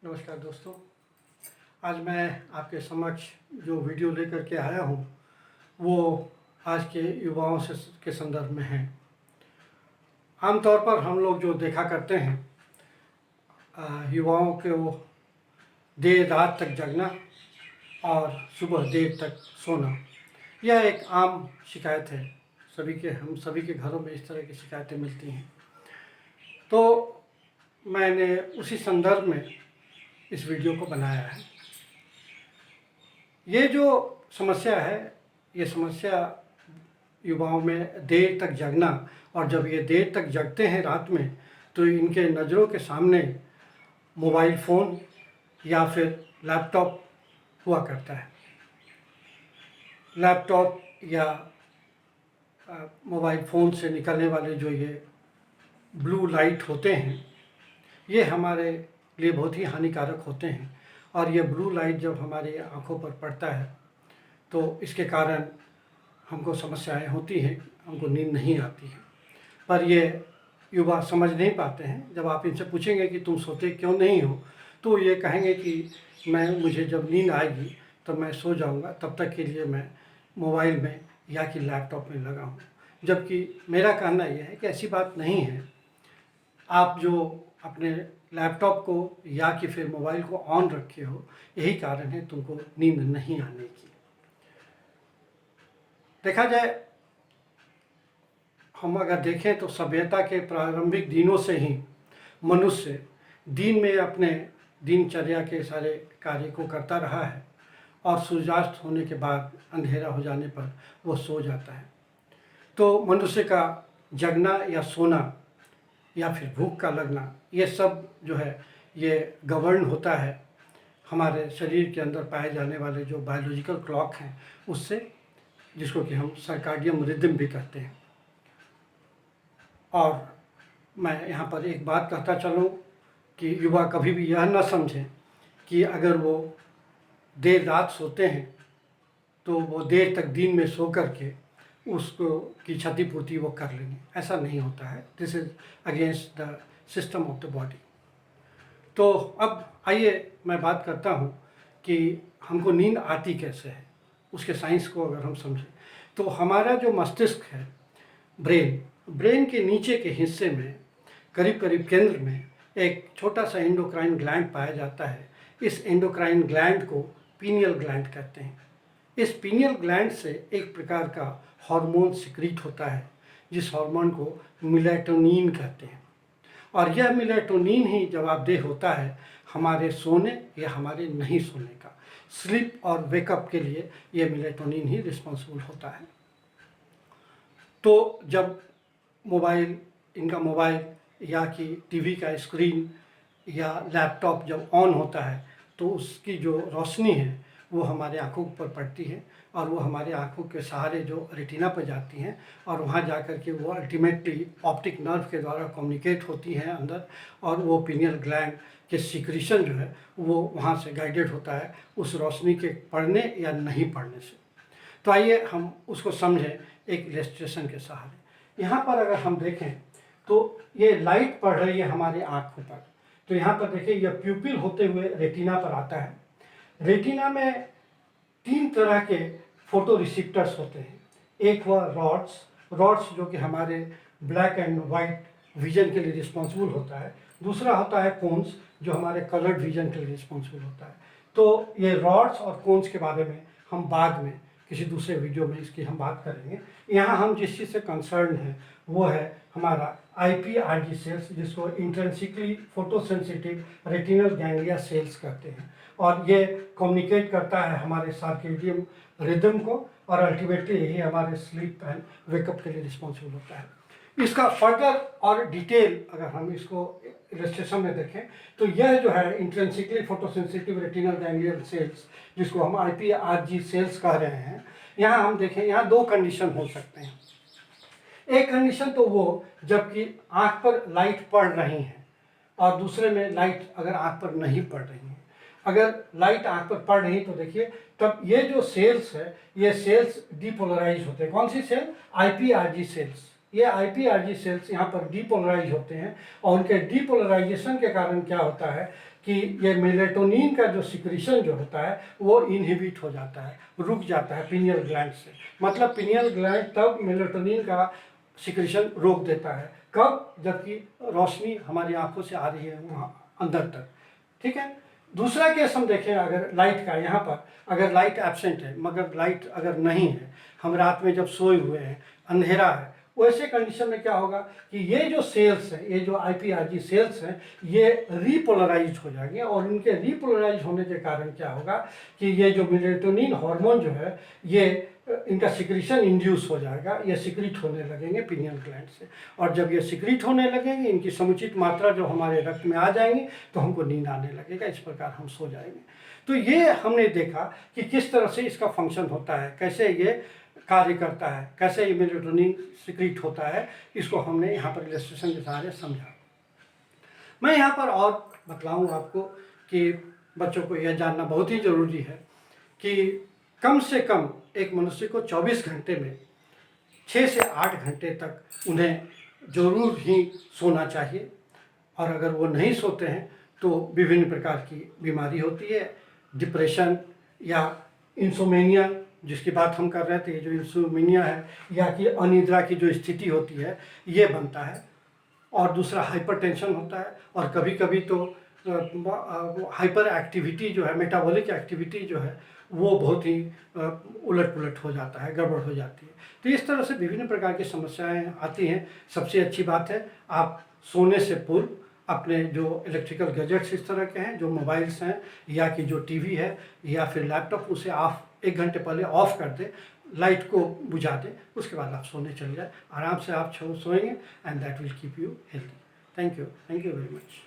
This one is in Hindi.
नमस्कार दोस्तों। आज मैं आपके समक्ष जो वीडियो लेकर के आया हूँ वो आज के युवाओं से के संदर्भ में है। आमतौर पर हम लोग जो देखा करते हैं युवाओं के वो देर रात तक जगना और सुबह देर तक सोना, यह एक आम शिकायत है। हम सभी के घरों में इस तरह की शिकायतें मिलती हैं। तो मैंने उसी संदर्भ में इस वीडियो को बनाया है। ये जो समस्या है, ये समस्या युवाओं में देर तक जगना, और जब ये देर तक जगते हैं रात में तो इनके नज़रों के सामने मोबाइल फ़ोन या फिर लैपटॉप हुआ करता है। लैपटॉप या मोबाइल फ़ोन से निकलने वाले जो ये ब्लू लाइट होते हैं, ये हमारे लिए बहुत ही हानिकारक होते हैं। और ये ब्लू लाइट जब हमारी आँखों पर पड़ता है तो इसके कारण हमको समस्याएं होती हैं, हमको नींद नहीं आती है। पर ये युवा समझ नहीं पाते हैं। जब आप इनसे पूछेंगे कि तुम सोते क्यों नहीं हो, तो ये कहेंगे कि मुझे जब नींद आएगी तो मैं सो जाऊंगा, तब तक के लिए मैं मोबाइल में या कि लैपटॉप में लगा हूँ। जबकि मेरा कहना यह है कि ऐसी बात नहीं है। आप जो अपने लैपटॉप को या कि फिर मोबाइल को ऑन रखे हो, यही कारण है तुमको नींद नहीं आने की। देखा जाए, हम अगर देखें तो सभ्यता के प्रारंभिक दिनों से ही मनुष्य दिन में अपने दिनचर्या के सारे कार्य को करता रहा है और सूर्यास्त होने के बाद अंधेरा हो जाने पर वो सो जाता है। तो मनुष्य का जगना या सोना या फिर भूख का लगना, ये सब जो है ये गवर्न होता है हमारे शरीर के अंदर पाए जाने वाले जो बायोलॉजिकल क्लॉक हैं उससे, जिसको कि हम सर्काडियन रिदम भी कहते हैं। और मैं यहाँ पर एक बात कहता चलूँ कि युवा कभी भी यह न समझें कि अगर वो देर रात सोते हैं तो वो देर तक दिन में सो कर के उसको की क्षतिपूर्ति वो कर लेंगे। ऐसा नहीं होता है। This is against the system of the body. तो अब आइए मैं बात करता हूँ कि हमको नींद आती कैसे है, उसके साइंस को अगर हम समझें तो हमारा जो मस्तिष्क है, ब्रेन के नीचे के हिस्से में करीब करीब केंद्र में एक छोटा सा एंडोक्राइन ग्लैंड पाया जाता है। इस एंडोक्राइन ग्लैंड को पीनियल ग्लैंड कहते हैं। इस पीनियल ग्लैंड से एक प्रकार का हार्मोन सिक्रीट होता है, जिस हार्मोन को मेलाटोनिन कहते हैं। और यह मेलाटोनिन ही जवाबदेह होता है हमारे सोने या हमारे नहीं सोने का। स्लीप और वेकअप के लिए यह मेलाटोनिन ही रिस्पॉन्सिबल होता है। तो जब इनका मोबाइल या कि टीवी का स्क्रीन या लैपटॉप जब ऑन होता है तो उसकी जो रोशनी है वो हमारे आँखों पर पड़ती है और वो हमारे आँखों के सहारे जो रेटिना पर जाती हैं और वहाँ जा कर के वो अल्टीमेटली ऑप्टिक नर्व के द्वारा कम्युनिकेट होती हैं अंदर, और वो पिनियल ग्लैंड के सिक्रीशन जो है वो वहाँ से गाइडेड होता है उस रोशनी के पड़ने या नहीं पड़ने से। तो आइए हम उसको समझें एक इलस्ट्रेशन के सहारे। यहाँ पर अगर हम देखें तो ये लाइट पड़ रही है हमारे आँखों पर। तो यहाँ पर देखिए, यह प्यूपिल होते हुए रेटिना पर आता है। रेटिना में 3 तरह के फोटो रिसेप्टर्स होते हैं। एक हुआ रॉड्स जो कि हमारे ब्लैक एंड वाइट विजन के लिए रिस्पॉन्सिबल होता है। दूसरा होता है कोन्स, जो हमारे कलर्ड विजन के लिए रिस्पॉन्सिबल होता है। तो ये रॉड्स और कोन्स के बारे में हम बाद में किसी दूसरे वीडियो में इसकी हम बात करेंगे। यहाँ हम जिस चीज़ से कंसर्न है वो है हमारा IPRG सेल्स, जिसको intrinsically photosensitive retinal ganglia cells कहते हैं। और ये कम्युनिकेट करता है हमारे सर्केडियन रिदम को और अल्टीमेटली यही हमारे स्लीप एंड वेकअप के लिए रिस्पॉन्सिबल होता है। इसका फर्दर और डिटेल अगर हम इसको इलस्ट्रेशन में देखें तो यह जो है इंट्रिंसिकली फोटोसेंसिटिव रेटिनल गैंग्लियल सेल्स, जिसको हम IPRG सेल्स कह रहे हैं, यहाँ हम देखें, यहाँ 2 कंडीशन हो सकते हैं। एक कंडीशन तो वो जबकि आँख पर लाइट पड़ रही है और दूसरे में लाइट अगर आँख पर नहीं पड़ रही है। अगर लाइट आँख पर पड़ रही तो देखिए तब ये जो सेल्स है ये सेल्स डीपोलराइज होते हैं। कौन सी सेल? IPRG cells. ये IPRG सेल्स यहाँ पर डीपोलराइज होते हैं और उनके डीपोलराइजेशन के कारण क्या होता है कि ये मेलेटोनिन का जो सिक्रीशन जो होता है वो इनहिबिट हो जाता है, रुक जाता है पिनियल ग्लैंड से। मतलब पिनियल ग्लैंड तब मेलेटोनिन का सिक्रीशन रोक देता है। कब? जबकि रोशनी हमारी आंखों से आ रही है वहाँ अंदर तक। ठीक है। दूसरा केस हम देखें अगर लाइट का, यहाँ पर अगर लाइट एब्सेंट है, मगर लाइट अगर नहीं है, हम रात में जब सोए हुए हैं, अंधेरा है, वैसे कंडीशन में क्या होगा कि ये जो सेल्स हैं, ये जो IPRG सेल्स हैं, ये रीपोलराइज हो जाएंगे और उनके रीपोलराइज होने के कारण क्या होगा कि ये जो मेलेटोनिन हार्मोन जो है ये इनका सिक्रीशन इंड्यूस हो जाएगा, ये सिक्रीट होने लगेंगे पिनियल ग्लैंड से। और जब ये सिक्रीट होने लगेंगे, इनकी समुचित मात्रा जो हमारे रक्त में आ जाएंगी तो हमको नींद आने लगेगा, इस प्रकार हम सो जाएंगे। तो ये हमने देखा कि किस तरह से इसका फंक्शन होता है, कैसे ये कार्य करता है, कैसे ये मेलेटोनिन सिक्रीट होता है, इसको हमने यहाँ पर इलस्ट्रेशन के सहारे समझा। मैं यहाँ पर और बतलाऊँ आपको कि बच्चों को यह जानना बहुत ही ज़रूरी है कि कम से कम एक मनुष्य को 24 घंटे में 6 से 8 घंटे तक उन्हें ज़रूर ही सोना चाहिए। और अगर वो नहीं सोते हैं तो विभिन्न प्रकार की बीमारी होती है, डिप्रेशन या इंसोमेनिया जिसकी बात हम कर रहे थे, जो इंसोमेनिया है या कि अनिद्रा की जो स्थिति होती है ये बनता है। और दूसरा हाइपरटेंशन होता है और कभी कभी तो हाइपर एक्टिविटी जो है, मेटाबॉलिक एक्टिविटी जो है वो बहुत ही उलट पुलट हो जाता है, गड़बड़ हो जाती है। तो इस तरह से विभिन्न प्रकार की समस्याएं आती हैं। सबसे अच्छी बात है आप सोने से पूर्व अपने जो इलेक्ट्रिकल गैजेट्स इस तरह के हैं, जो मोबाइल्स हैं या कि जो टीवी है या फिर लैपटॉप, उसे ऑफ 1 घंटे पहले ऑफ कर दें, लाइट को बुझा दें, उसके बाद आप सोने चले जाए, आराम से आप सोएंगे and that will keep you healthy. Thank you very much.